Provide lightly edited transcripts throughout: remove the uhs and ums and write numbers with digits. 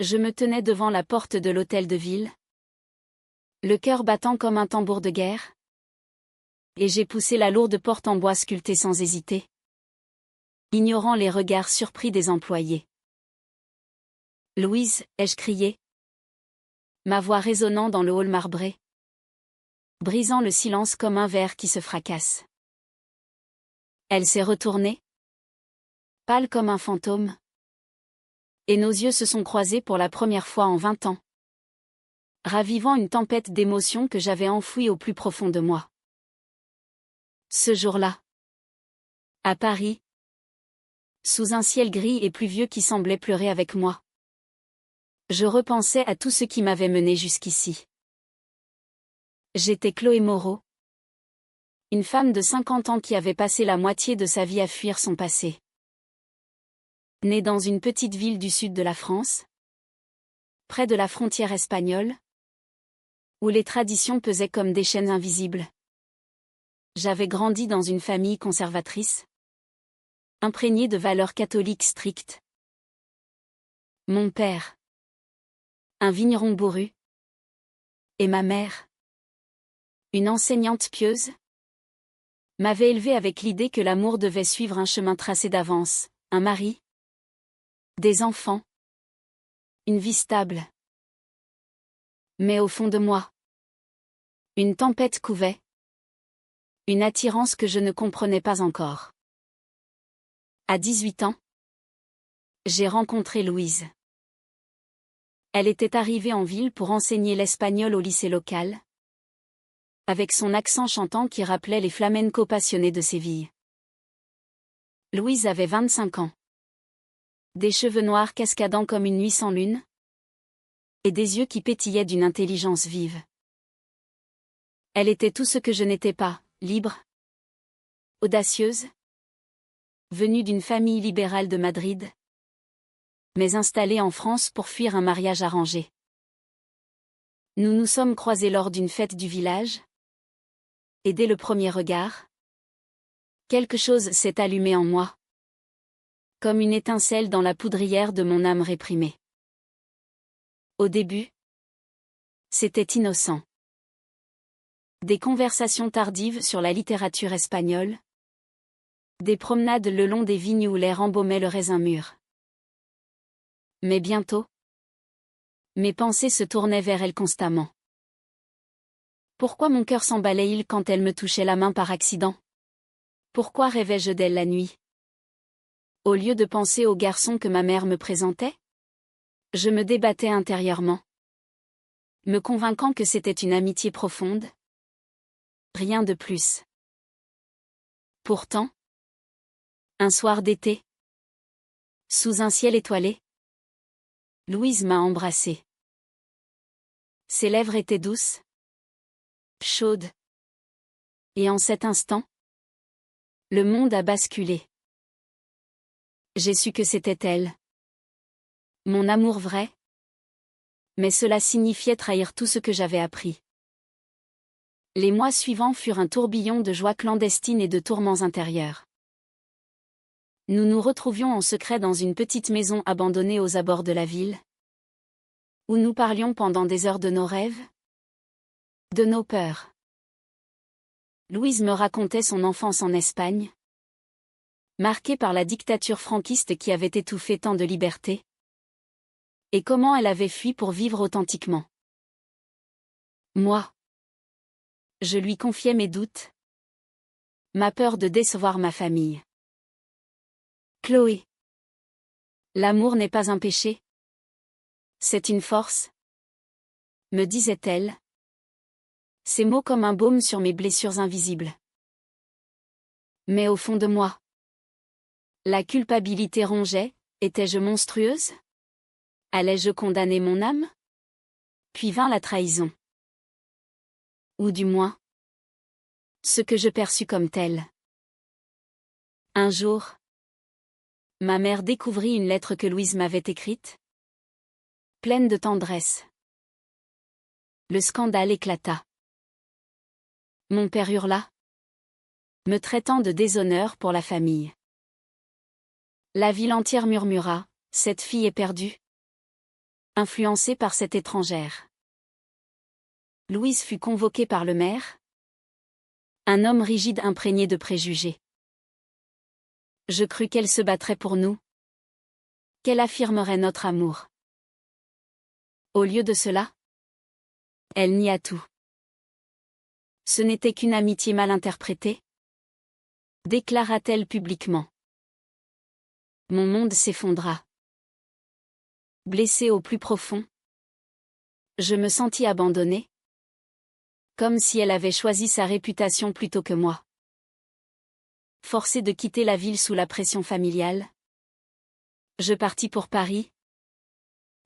Je me tenais devant la porte de l'hôtel de ville, le cœur battant comme un tambour de guerre. Et j'ai poussé la lourde porte en bois sculpté sans hésiter, ignorant les regards surpris des employés. « Louise » ai-je crié, ma voix résonnant dans le hall marbré, brisant le silence comme un verre qui se fracasse. Elle s'est retournée, pâle comme un fantôme, et nos yeux se sont croisés pour la première fois en 20 ans, ravivant une tempête d'émotions que j'avais enfouie au plus profond de moi. Ce jour-là, à Paris, sous un ciel gris et pluvieux qui semblait pleurer avec moi, je repensais à tout ce qui m'avait mené jusqu'ici. J'étais Chloé Moreau, une femme de 50 ans qui avait passé la moitié de sa vie à fuir son passé. Née dans une petite ville du sud de la France, près de la frontière espagnole, où les traditions pesaient comme des chaînes invisibles. J'avais grandi dans une famille conservatrice, imprégnée de valeurs catholiques strictes. Mon père, un vigneron bourru, et ma mère, une enseignante pieuse, m'avaient élevée avec l'idée que l'amour devait suivre un chemin tracé d'avance, un mari, des enfants, une vie stable. Mais au fond de moi, une tempête couvait, une attirance que je ne comprenais pas encore. À 18 ans, j'ai rencontré Louise. Elle était arrivée en ville pour enseigner l'espagnol au lycée local, avec son accent chantant qui rappelait les flamencos passionnés de Séville. Louise avait 25 ans. Des cheveux noirs cascadant comme une nuit sans lune, et des yeux qui pétillaient d'une intelligence vive. Elle était tout ce que je n'étais pas, libre, audacieuse, venue d'une famille libérale de Madrid, mais installée en France pour fuir un mariage arrangé. Nous nous sommes croisés lors d'une fête du village, et dès le premier regard, quelque chose s'est allumé en moi, comme une étincelle dans la poudrière de mon âme réprimée. Au début, c'était innocent. Des conversations tardives sur la littérature espagnole, des promenades le long des vignes où l'air embaumait le raisin mûr. Mais bientôt, mes pensées se tournaient vers elle constamment. Pourquoi mon cœur s'emballait-il quand elle me touchait la main par accident? Pourquoi rêvais-je d'elle la nuit? Au lieu de penser au garçon que ma mère me présentait, je me débattais intérieurement, me convainquant que c'était une amitié profonde. Rien de plus. Pourtant, un soir d'été, sous un ciel étoilé, Louise m'a embrassée. Ses lèvres étaient douces, chaudes. Et en cet instant, le monde a basculé. J'ai su que c'était elle. Mon amour vrai. Mais cela signifiait trahir tout ce que j'avais appris. Les mois suivants furent un tourbillon de joie clandestine et de tourments intérieurs. Nous nous retrouvions en secret dans une petite maison abandonnée aux abords de la ville, où nous parlions pendant des heures de nos rêves, de nos peurs. Louise me racontait son enfance en Espagne, marquée par la dictature franquiste qui avait étouffé tant de liberté, et comment elle avait fui pour vivre authentiquement. Moi, je lui confiais mes doutes, ma peur de décevoir ma famille. Chloé, l'amour n'est pas un péché. C'est une force, me disait-elle. Ces mots comme un baume sur mes blessures invisibles. Mais au fond de moi, la culpabilité rongeait. Étais-je monstrueuse? Allais-je condamner mon âme? Puis vint la trahison. Ou du moins, ce que je perçus comme tel. Un jour, ma mère découvrit une lettre que Louise m'avait écrite, pleine de tendresse. Le scandale éclata. Mon père hurla, me traitant de déshonneur pour la famille. La ville entière murmura, cette fille est perdue. influencée par cette étrangère. Louise fut convoquée par le maire, un homme rigide imprégné de préjugés. Je crus qu'elle se battrait pour nous, qu'elle affirmerait notre amour. Au lieu de cela, elle nia tout. Ce n'était qu'une amitié mal interprétée, déclara-t-elle publiquement. Mon monde s'effondra. Blessée au plus profond, je me sentis abandonnée, comme si elle avait choisi sa réputation plutôt que moi. Forcée de quitter la ville sous la pression familiale, je partis pour Paris,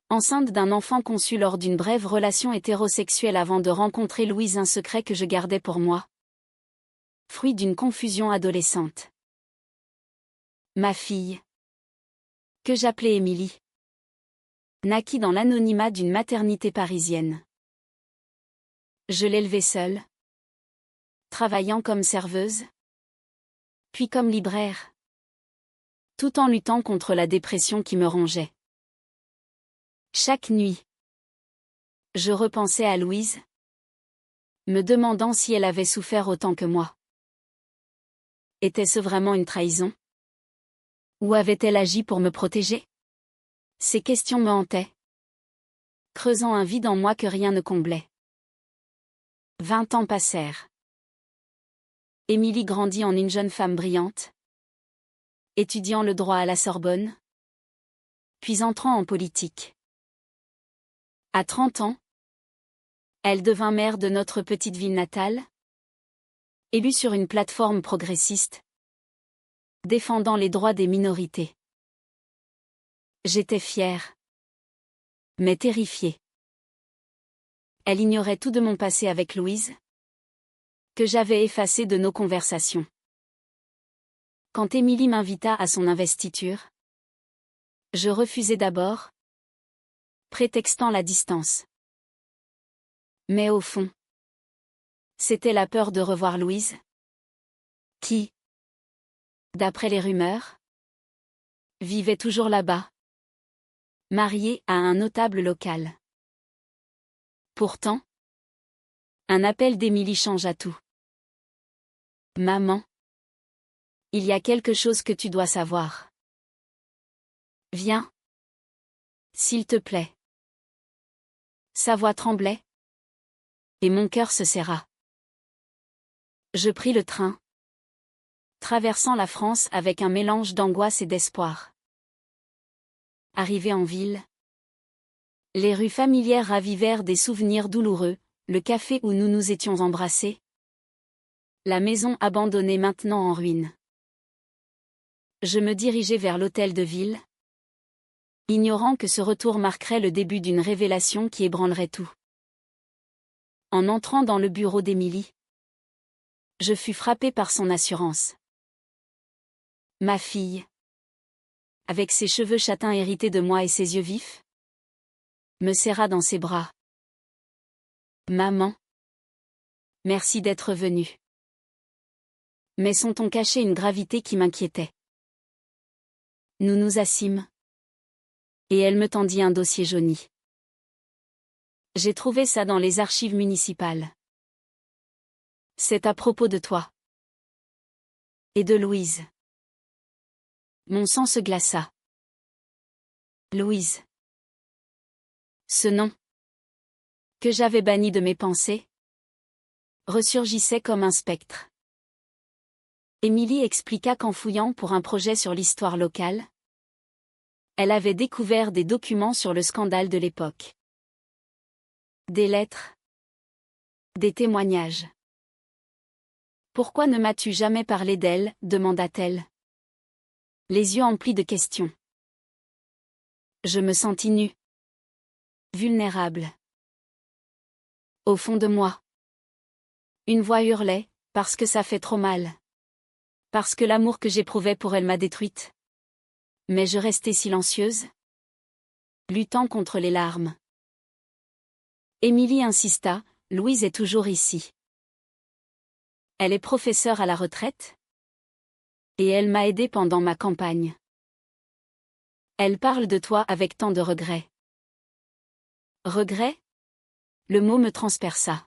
enceinte d'un enfant conçu lors d'une brève relation hétérosexuelle avant de rencontrer Louise, un secret que je gardais pour moi, fruit d'une confusion adolescente. Ma fille, que j'appelais Émilie, naquit dans l'anonymat d'une maternité parisienne. Je l'élevai seule, travaillant comme serveuse, puis comme libraire, tout en luttant contre la dépression qui me rongeait. Chaque nuit, je repensais à Louise, me demandant si elle avait souffert autant que moi. Était-ce vraiment une trahison? Ou avait-elle agi pour me protéger? Ces questions me hantaient, creusant un vide en moi que rien ne comblait. 20 ans passèrent. Émilie grandit en une jeune femme brillante, étudiant le droit à la Sorbonne, puis entrant en politique. À 30 ans, elle devint maire de notre petite ville natale, élue sur une plateforme progressiste, défendant les droits des minorités. J'étais fière, mais terrifiée. Elle ignorait tout de mon passé avec Louise, que j'avais effacé de nos conversations. Quand Émilie m'invita à son investiture, je refusai d'abord, prétextant la distance. Mais au fond, c'était la peur de revoir Louise, qui, d'après les rumeurs, vivait toujours là-bas, mariée à un notable local. Pourtant, un appel d'Émilie changea tout. Maman, il y a quelque chose que tu dois savoir. Viens. S'il te plaît. Sa voix tremblait, et mon cœur se serra. Je pris le train, traversant la France avec un mélange d'angoisse et d'espoir. Arrivé en ville, les rues familières ravivèrent des souvenirs douloureux, le café où nous nous étions embrassés, la maison abandonnée maintenant en ruine. Je me dirigeai vers l'hôtel de ville, ignorant que ce retour marquerait le début d'une révélation qui ébranlerait tout. En entrant dans le bureau d'Émilie, je fus frappé par son assurance. Ma fille, avec ses cheveux châtains hérités de moi et ses yeux vifs, me serra dans ses bras. Maman, merci d'être venue. Mais son ton cachait une gravité qui m'inquiétait. Nous nous assîmes, et elle me tendit un dossier jauni. J'ai trouvé ça dans les archives municipales. C'est à propos de toi. Et de Louise. Mon sang se glaça. Louise. Ce nom, que j'avais banni de mes pensées, ressurgissait comme un spectre. Émilie expliqua qu'en fouillant pour un projet sur l'histoire locale, elle avait découvert des documents sur le scandale de l'époque. Des lettres. Des témoignages. Pourquoi ne m'as-tu jamais parlé d'elle, demanda-t-elle. Les yeux emplis de questions. Je me sentis nue. Vulnérable. Au fond de moi, une voix hurlait, parce que ça fait trop mal. Parce que l'amour que j'éprouvais pour elle m'a détruite. Mais je restais silencieuse, luttant contre les larmes. Émilie insista, Louise est toujours ici. Elle est professeure à la retraite, et elle m'a aidée pendant ma campagne. Elle parle de toi avec tant de regret. Regret? Le mot me transperça.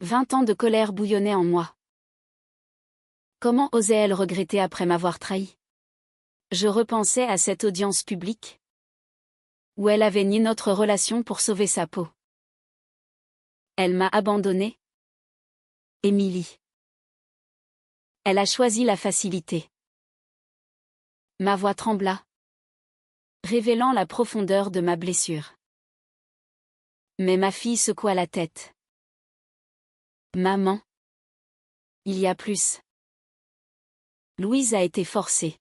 20 ans de colère bouillonnaient en moi. Comment osait-elle regretter après m'avoir trahi? Je repensais à cette audience publique, où elle avait nié notre relation pour sauver sa peau. Elle m'a abandonnée. Émilie. Elle a choisi la facilité. Ma voix trembla, révélant la profondeur de ma blessure. Mais ma fille secoua la tête. Maman. Il y a plus. Louise a été forcée.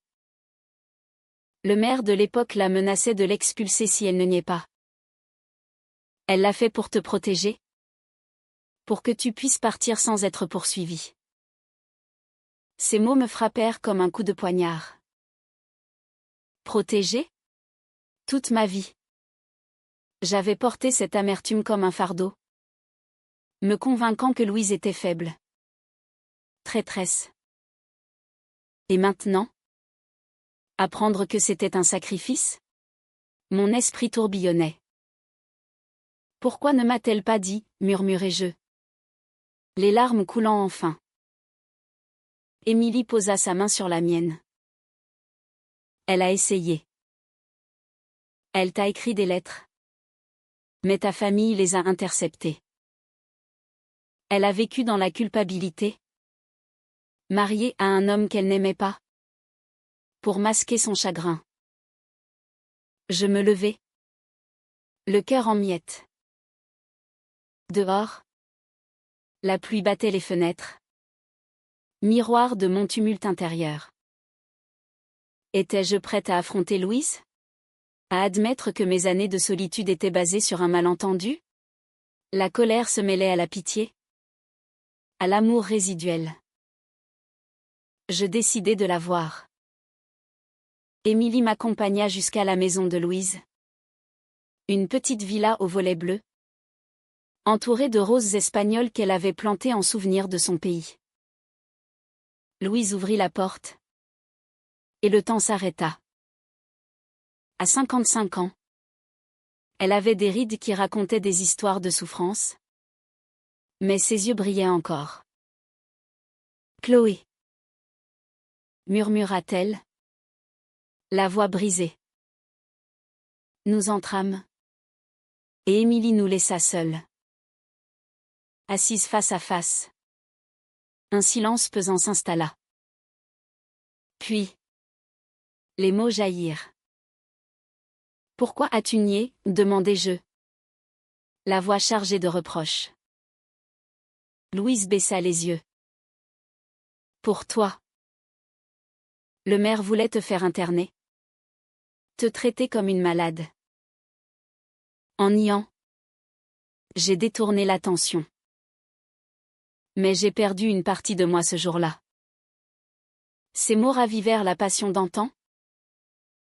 Le maire de l'époque la menaçait de l'expulser si elle ne niait pas. Elle l'a fait pour te protéger. Pour que tu puisses partir sans être poursuivi. Ces mots me frappèrent comme un coup de poignard. Protéger? Toute ma vie. J'avais porté cette amertume comme un fardeau, me convainquant que Louise était faible. Traîtresse. Et maintenant? Apprendre que c'était un sacrifice? Mon esprit tourbillonnait. Pourquoi ne m'a-t-elle pas dit, murmurai-je. Les larmes coulant enfin. Émilie posa sa main sur la mienne. Elle a essayé. Elle t'a écrit des lettres. Mais ta famille les a interceptées. Elle a vécu dans la culpabilité. Mariée à un homme qu'elle n'aimait pas. Pour masquer son chagrin. Je me levai. Le cœur en miettes. Dehors. La pluie battait les fenêtres. Miroir de mon tumulte intérieur. Étais-je prête à affronter Louise? À admettre que mes années de solitude étaient basées sur un malentendu? La colère se mêlait à la pitié. À l'amour résiduel. Je décidai de la voir. Émilie m'accompagna jusqu'à la maison de Louise. Une petite villa aux volets bleus. Entourée de roses espagnoles qu'elle avait plantées en souvenir de son pays. Louise ouvrit la porte. Et le temps s'arrêta. À 55 ans. Elle avait des rides qui racontaient des histoires de souffrance. Mais ses yeux brillaient encore. Chloé. Murmura-t-elle. La voix brisée. Nous entrâmes. Et Émilie nous laissa seuls. Assises face à face. Un silence pesant s'installa. Puis. Les mots jaillirent. Pourquoi as-tu nié? Demandai-je. La voix chargée de reproches. Louise baissa les yeux. Pour toi. Le maire voulait te faire interner. Te traiter comme une malade. En niant. J'ai détourné l'attention. Mais j'ai perdu une partie de moi ce jour-là. Ces mots ravivèrent la passion d'antan.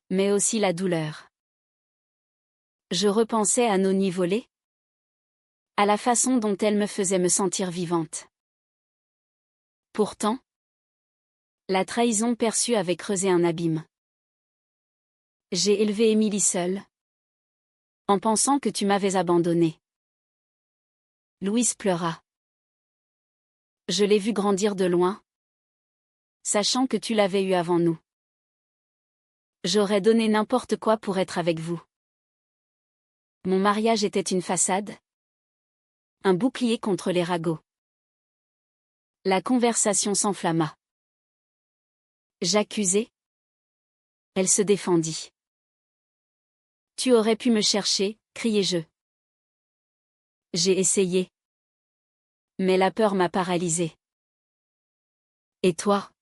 Mais aussi la douleur. Je repensais à nos nuits volées. À la façon dont elle me faisait me sentir vivante. Pourtant, la trahison perçue avait creusé un abîme. J'ai élevé Émilie seule. En pensant que tu m'avais abandonnée. Louise pleura. Je l'ai vue grandir de loin. Sachant que tu l'avais eue avant nous. J'aurais donné n'importe quoi pour être avec vous. Mon mariage était une façade. Un bouclier contre les ragots. La conversation s'enflamma. J'accusai. Elle se défendit. Tu aurais pu me chercher, criai-je. J'ai essayé. Mais la peur m'a paralysée. Et toi?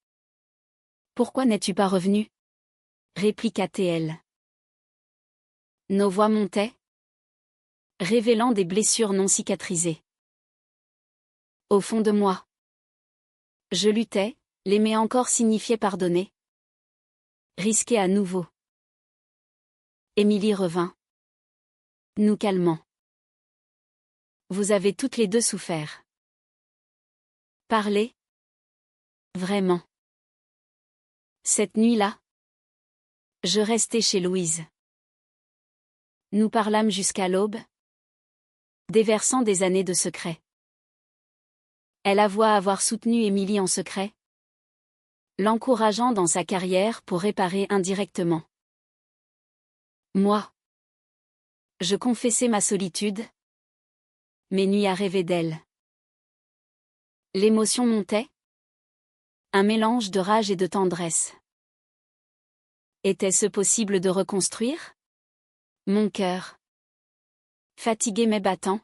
Pourquoi n'es-tu pas revenu? Répliqua-t-elle. Nos voix montaient, révélant des blessures non cicatrisées. Au fond de moi. Je luttais, l'aimer encore signifiait pardonner. Risquer à nouveau. Émilie revint. Nous calmant. Vous avez toutes les deux souffert. Parlez. Vraiment. Cette nuit-là, je restai chez Louise. Nous parlâmes jusqu'à l'aube, déversant des années de secrets. Elle avoua avoir soutenu Émilie en secret, l'encourageant dans sa carrière pour réparer indirectement. Moi, je confessais ma solitude, mes nuits à rêver d'elle. L'émotion montait, un mélange de rage et de tendresse. Était-ce possible de reconstruire? Mon cœur, fatigué mais battant,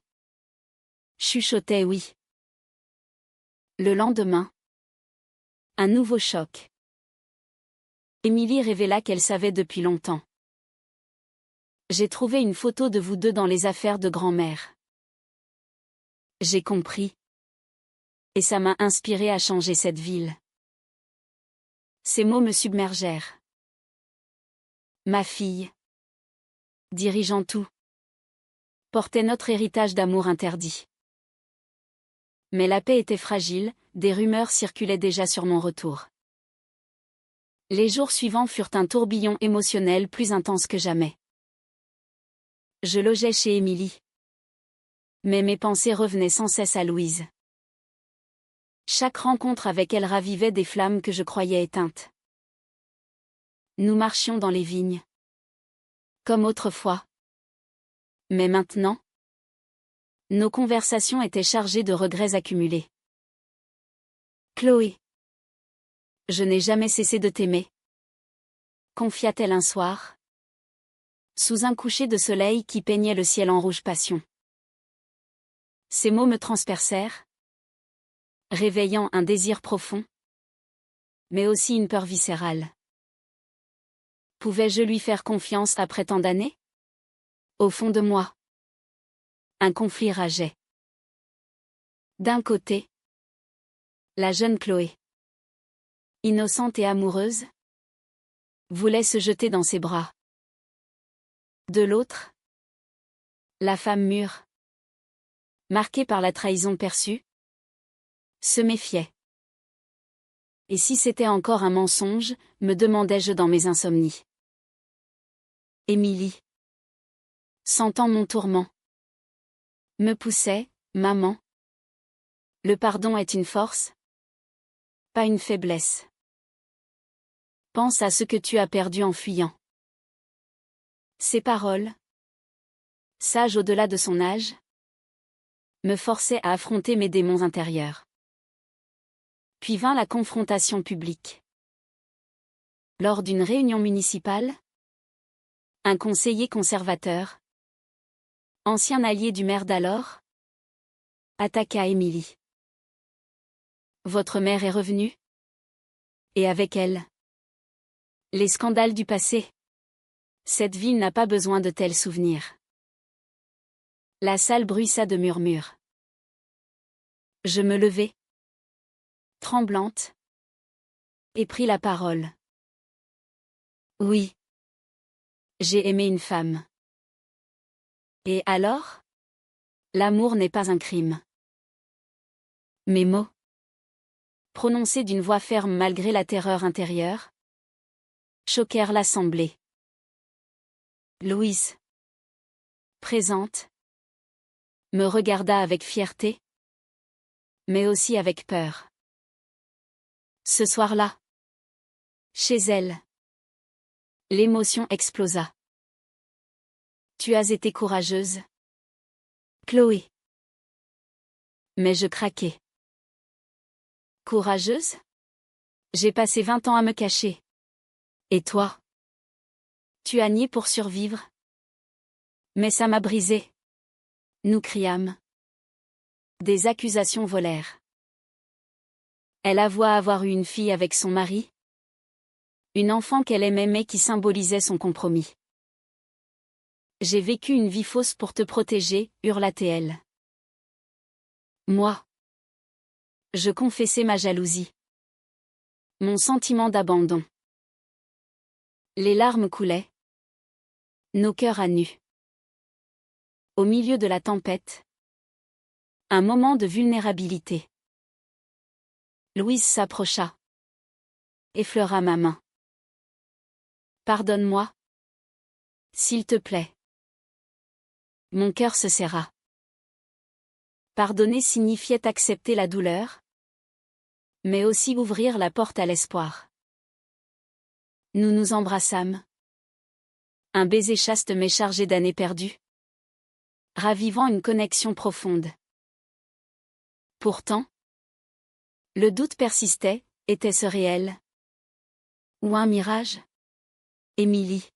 chuchotait oui. Le lendemain, un nouveau choc. Émilie révéla qu'elle savait depuis longtemps. J'ai trouvé une photo de vous deux dans les affaires de grand-mère. J'ai compris. Et ça m'a inspiré à changer cette ville. Ces mots me submergèrent. Ma fille, dirigeant tout, portait notre héritage d'amour interdit. Mais la paix était fragile, des rumeurs circulaient déjà sur mon retour. Les jours suivants furent un tourbillon émotionnel plus intense que jamais. Je logeais chez Émilie. Mais mes pensées revenaient sans cesse à Louise. Chaque rencontre avec elle ravivait des flammes que je croyais éteintes. Nous marchions dans les vignes. Comme autrefois. Mais maintenant, nos conversations étaient chargées de regrets accumulés. Chloé. Je n'ai jamais cessé de t'aimer. Confia-t-elle un soir. Sous un coucher de soleil qui peignait le ciel en rouge passion. Ces mots me transpercèrent, réveillant un désir profond, mais aussi une peur viscérale. Pouvais-je lui faire confiance après tant d'années? Au fond de moi, un conflit rageait. D'un côté, la jeune Chloé, innocente et amoureuse, voulait se jeter dans ses bras. De l'autre, la femme mûre, marquée par la trahison perçue, se méfiait. Et si c'était encore un mensonge, me demandais-je dans mes insomnies. Émilie, sentant mon tourment, me poussait, maman. Le pardon est une force, pas une faiblesse. Pense à ce que tu as perdu en fuyant. Ces paroles, sages au-delà de son âge, me forçaient à affronter mes démons intérieurs. Puis vint la confrontation publique. Lors d'une réunion municipale, un conseiller conservateur, ancien allié du maire d'alors, attaqua Émilie. Votre mère est revenue? Et avec elle, les scandales du passé. Cette ville n'a pas besoin de tels souvenirs. La salle bruissa de murmures. Je me levai, tremblante, et pris la parole. Oui. J'ai aimé une femme. Et alors? L'amour n'est pas un crime. Mes mots, prononcés d'une voix ferme malgré la terreur intérieure, choquèrent l'assemblée. Louise, présente, me regarda avec fierté, mais aussi avec peur. Ce soir-là, chez elle, l'émotion explosa. Tu as été courageuse, Chloé. Mais je craquai. Courageuse? J'ai passé 20 ans à me cacher. Et toi? Tu as nié pour survivre. Mais ça m'a brisé. Nous criâmes. Des accusations volèrent. Elle avoua avoir eu une fille avec son mari. Une enfant qu'elle aimait mais qui symbolisait son compromis. J'ai vécu une vie fausse pour te protéger, hurla-t-elle. Moi. Je confessai ma jalousie. Mon sentiment d'abandon. Les larmes coulaient. Nos cœurs à nu. Au milieu de la tempête. Un moment de vulnérabilité. Louise s'approcha. Effleura ma main. Pardonne-moi. S'il te plaît. Mon cœur se serra. Pardonner signifiait accepter la douleur, mais aussi ouvrir la porte à l'espoir. Nous nous embrassâmes. Un baiser chaste mais chargé d'années perdues, ravivant une connexion profonde. Pourtant, le doute persistait, était-ce réel? Ou un mirage? Émilie,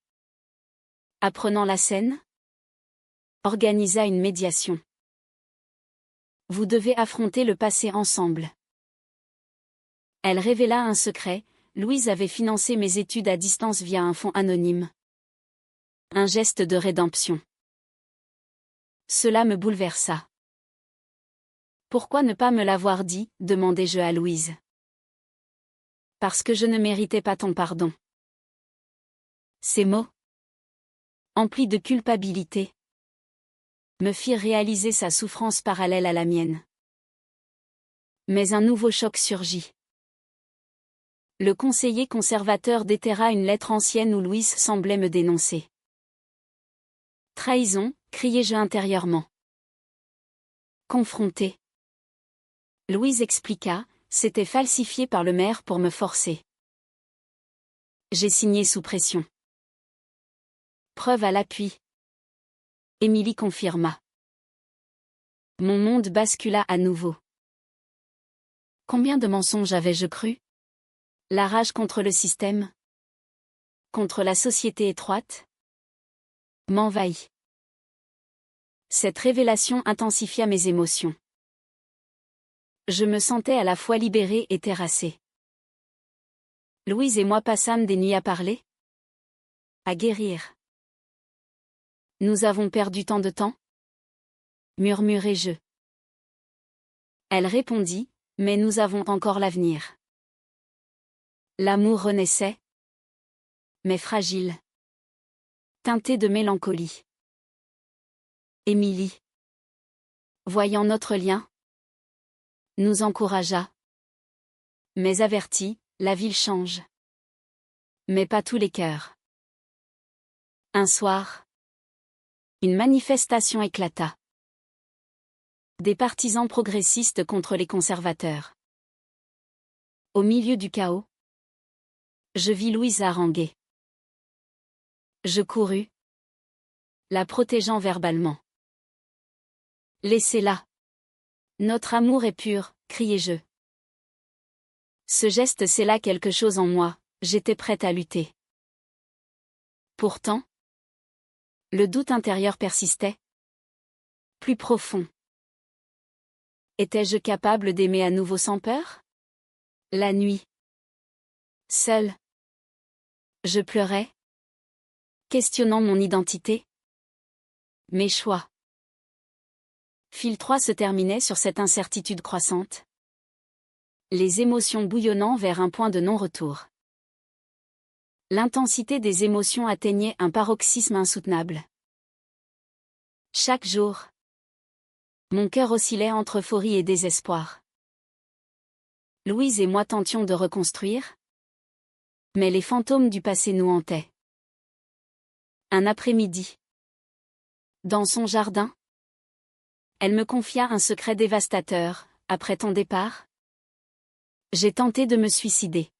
apprenant la scène, organisa une médiation. Vous devez affronter le passé ensemble. Elle révéla un secret, Louise avait financé mes études à distance via un fonds anonyme. Un geste de rédemption. Cela me bouleversa. Pourquoi ne pas me l'avoir dit, demandai-je à Louise. Parce que je ne méritais pas ton pardon. Ces mots, emplis de culpabilité, me firent réaliser sa souffrance parallèle à la mienne. Mais un nouveau choc surgit. Le conseiller conservateur déterra une lettre ancienne où Louise semblait me dénoncer. Trahison, criai-je intérieurement. Confrontée. Louise expliqua, c'était falsifié par le maire pour me forcer. J'ai signé sous pression. Preuve à l'appui. Émilie confirma. Mon monde bascula à nouveau. Combien de mensonges avais-je cru? La rage contre le système? Contre la société étroite? M'envahit. Cette révélation intensifia mes émotions. Je me sentais à la fois libérée et terrassée. Louise et moi passâmes des nuits à parler, à guérir. Nous avons perdu tant de temps? Murmurai-je. Elle répondit, mais nous avons encore l'avenir. L'amour renaissait, mais fragile, teinté de mélancolie. Émilie, voyant notre lien, nous encouragea. Mais avertit, la ville change. Mais pas tous les cœurs. Un soir, une manifestation éclata. Des partisans progressistes contre les conservateurs. Au milieu du chaos, je vis Louise haranguer. Je courus, la protégeant verbalement. Laissez-la. Notre amour est pur, criai-je. Ce geste scella quelque chose en moi, j'étais prête à lutter. Pourtant, le doute intérieur persistait. Plus profond. Étais-je capable d'aimer à nouveau sans peur? La nuit. Seule. Je pleurais, questionnant mon identité. Mes choix. Fil 3 se terminait sur cette incertitude croissante. Les émotions bouillonnant vers un point de non-retour. L'intensité des émotions atteignait un paroxysme insoutenable. Chaque jour, mon cœur oscillait entre euphorie et désespoir. Louise et moi tentions de reconstruire, mais les fantômes du passé nous hantaient. Un après-midi, dans son jardin, elle me confia un secret dévastateur. Après ton départ, j'ai tenté de me suicider.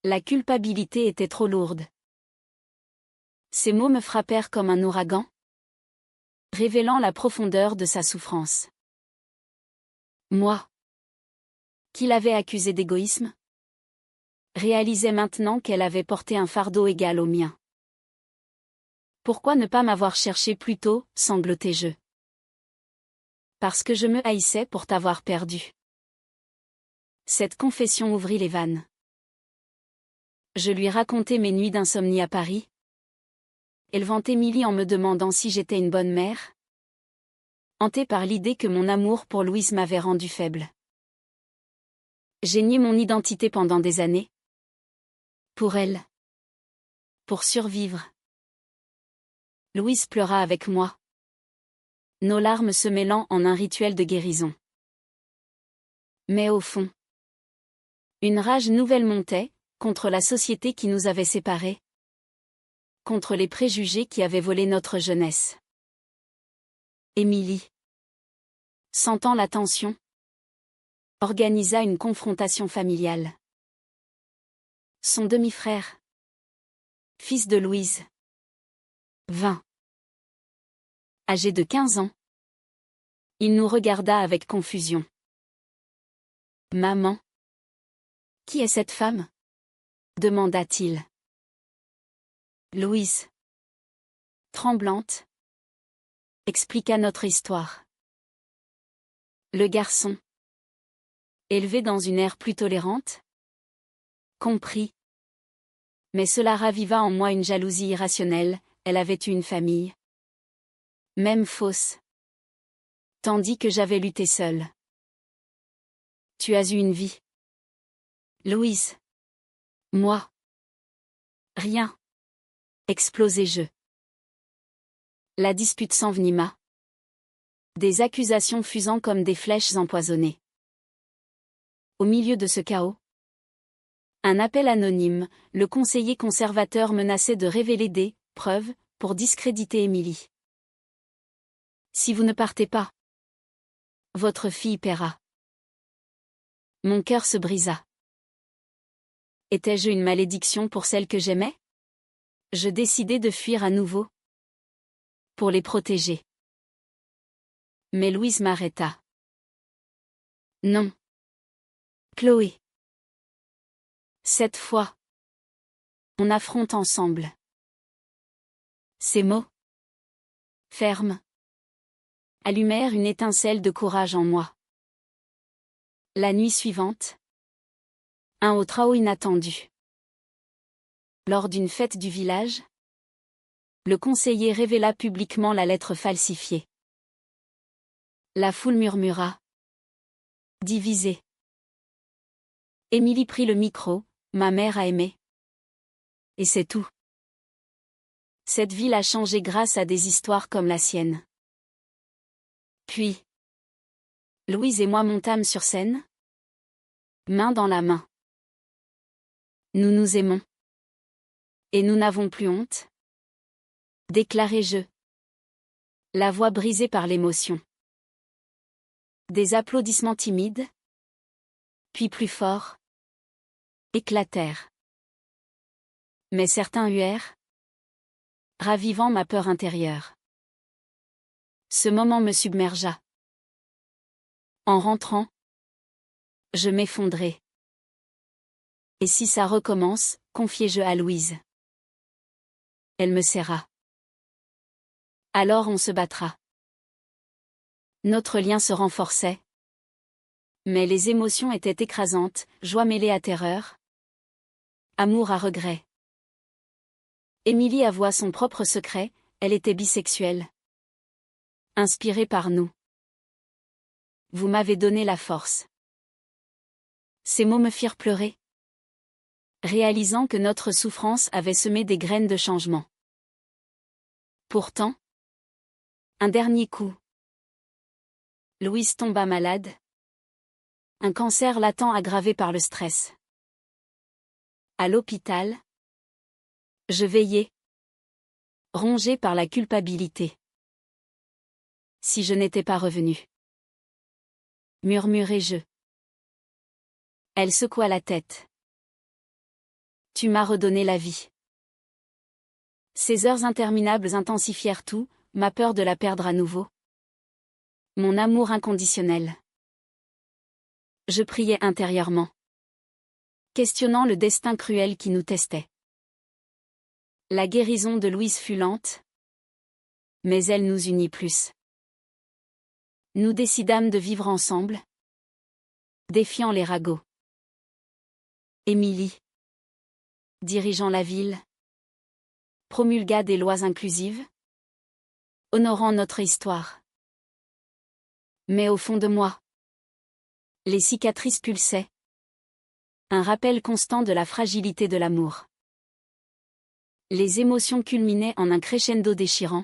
La culpabilité était trop lourde. Ces mots me frappèrent comme un ouragan, révélant la profondeur de sa souffrance. Moi, qui l'avais accusée d'égoïsme, réalisais maintenant qu'elle avait porté un fardeau égal au mien. Pourquoi ne pas m'avoir cherché plus tôt, sanglotai-je. Parce que je me haïssais pour t'avoir perdu. Cette confession ouvrit les vannes. Je lui racontai mes nuits d'insomnie à Paris. Élevant Émilie en me demandant si j'étais une bonne mère. Hantée par l'idée que mon amour pour Louise m'avait rendue faible. J'ai nié mon identité pendant des années. Pour elle. Pour survivre. Louise pleura avec moi. Nos larmes se mêlant en un rituel de guérison. Mais au fond, une rage nouvelle montait, contre la société qui nous avait séparés. Contre les préjugés qui avaient volé notre jeunesse. Émilie, sentant la tension, organisa une confrontation familiale. Son demi-frère, fils de Louise, 20, âgé de 15 ans, il nous regarda avec confusion. Maman, qui est cette femme? Demanda-t-il. Louise, tremblante, expliqua notre histoire. Le garçon, élevé dans une ère plus tolérante, comprit. Mais cela raviva en moi une jalousie irrationnelle, elle avait eu une famille. Même fausse. Tandis que j'avais lutté seule. Tu as eu une vie. Louise. Moi. Rien. Explosai-je. La dispute s'envenima. Des accusations fusant comme des flèches empoisonnées. Au milieu de ce chaos, un appel anonyme, le conseiller conservateur menaçait de révéler des preuves pour discréditer Émilie. Si vous ne partez pas, votre fille paiera. Mon cœur se brisa. Étais-je une malédiction pour celle que j'aimais? Je décidai de fuir à nouveau. Pour les protéger. Mais Louise m'arrêta. Non. Chloé. Cette fois, on affronte ensemble. Ces mots, fermes, allumèrent une étincelle de courage en moi. La nuit suivante, un autre chaos inattendu. Lors d'une fête du village, le conseiller révéla publiquement la lettre falsifiée. La foule murmura. Divisée. Émilie prit le micro, ma mère a aimé. Et c'est tout. Cette ville a changé grâce à des histoires comme la sienne. Puis, Louise et moi montâmes sur scène, main dans la main. Nous nous aimons. Et nous n'avons plus honte. Déclarai-je. La voix brisée par l'émotion. Des applaudissements timides, puis plus forts, éclatèrent. Mais certains huèrent, ravivant ma peur intérieure. Ce moment me submergea. En rentrant, je m'effondrai. Et si ça recommence, confiai-je à Louise. Elle me serra. Alors on se battra. Notre lien se renforçait. Mais les émotions étaient écrasantes, joie mêlée à terreur. Amour à regret. Émilie avoua son propre secret, elle était bisexuelle. Inspirée par nous. Vous m'avez donné la force. Ces mots me firent pleurer. Réalisant que notre souffrance avait semé des graines de changement. Pourtant, un dernier coup. Louise tomba malade. Un cancer latent aggravé par le stress. À l'hôpital, je veillais, rongée par la culpabilité. Si je n'étais pas revenue, murmurai-je. Elle secoua la tête. Tu m'as redonné la vie. Ces heures interminables intensifièrent tout, ma peur de la perdre à nouveau. Mon amour inconditionnel. Je priais intérieurement, questionnant le destin cruel qui nous testait. La guérison de Louise fut lente, mais elle nous unit plus. Nous décidâmes de vivre ensemble, défiant les ragots. Émilie, dirigeant la ville, promulgua des lois inclusives, honorant notre histoire. Mais au fond de moi, les cicatrices pulsaient. Un rappel constant de la fragilité de l'amour. Les émotions culminaient en un crescendo déchirant,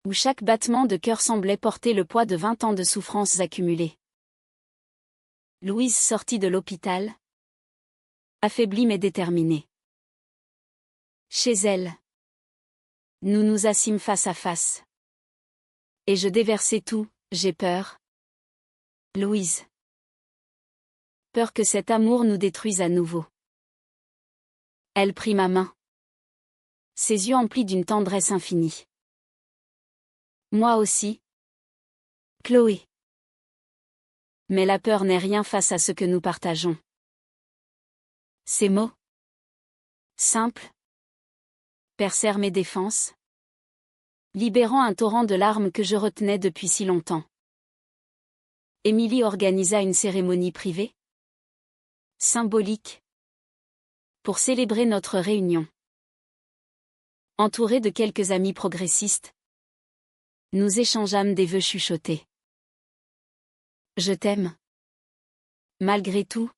où chaque battement de cœur semblait porter le poids de 20 ans de souffrances accumulées. Louise sortit de l'hôpital, affaiblie mais déterminée. Chez elle, nous nous assîmes face à face. Et je déversai tout, j'ai peur. Louise. Peur que cet amour nous détruise à nouveau. Elle prit ma main. Ses yeux emplis d'une tendresse infinie. Moi aussi. Chloé. Mais la peur n'est rien face à ce que nous partageons. Ces mots simples percèrent mes défenses, libérant un torrent de larmes que je retenais depuis si longtemps. Émilie organisa une cérémonie privée, symbolique, pour célébrer notre réunion. Entourés de quelques amis progressistes, nous échangeâmes des vœux chuchotés. Je t'aime. Malgré tout,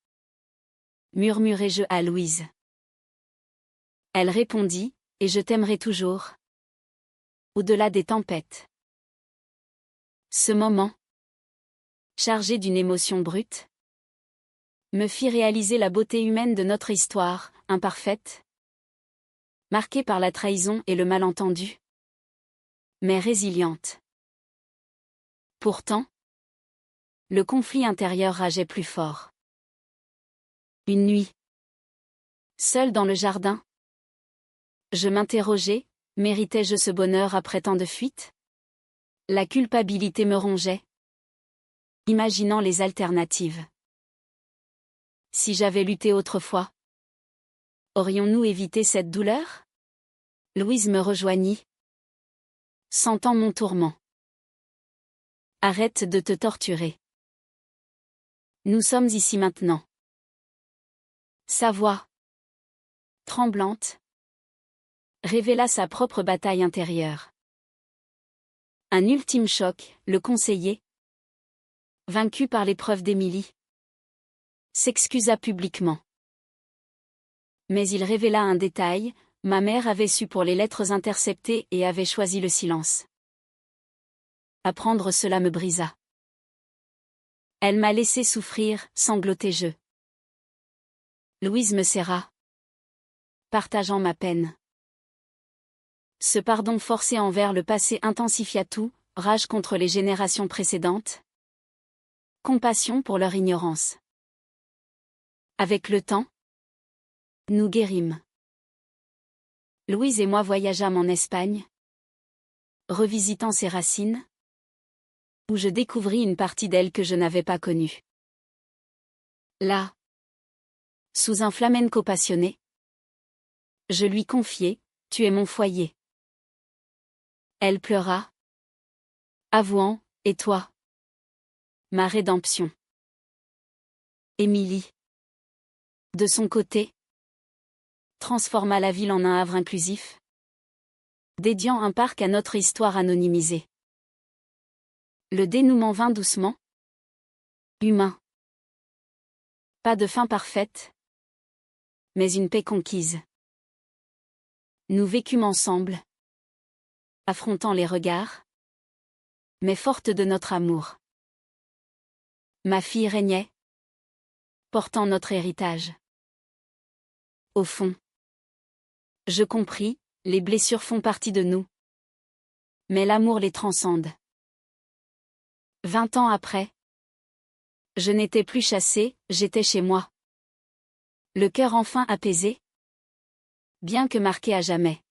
murmurai-je à Louise. Elle répondit, et je t'aimerai toujours. Au-delà des tempêtes. Ce moment, chargé d'une émotion brute, me fit réaliser la beauté humaine de notre histoire, imparfaite, marquée par la trahison et le malentendu, mais résiliente. Pourtant, le conflit intérieur rageait plus fort. Une nuit, seule dans le jardin, je m'interrogeais, méritais-je ce bonheur après tant de fuites? La culpabilité me rongeait, imaginant les alternatives. Si j'avais lutté autrefois, aurions-nous évité cette douleur? Louise me rejoignit, sentant mon tourment. Arrête de te torturer. Nous sommes ici maintenant. Sa voix, tremblante, révéla sa propre bataille intérieure. Un ultime choc, le conseiller, vaincu par l'épreuve d'Émilie, s'excusa publiquement. Mais il révéla un détail, ma mère avait su pour les lettres interceptées et avait choisi le silence. Apprendre cela me brisa. Elle m'a laissé souffrir, sanglotai-je. Louise me serra, partageant ma peine. Ce pardon forcé envers le passé intensifia tout, rage contre les générations précédentes, compassion pour leur ignorance. Avec le temps, nous guérîmes. Louise et moi voyageâmes en Espagne, revisitant ses racines, où je découvris une partie d'elle que je n'avais pas connue. Là, sous un flamenco passionné, je lui confiai, tu es mon foyer. Elle pleura, avouant, et toi? Ma rédemption. Émilie, de son côté, transforma la ville en un havre inclusif, dédiant un parc à notre histoire anonymisée. Le dénouement vint doucement, humain. Pas de fin parfaite, mais une paix conquise. Nous vécûmes ensemble, affrontant les regards, mais fortes de notre amour. Ma fille régnait, portant notre héritage. Au fond, je compris, les blessures font partie de nous. Mais l'amour les transcende. 20 ans après, je n'étais plus chassée, j'étais chez moi. Le cœur enfin apaisé, bien que marqué à jamais.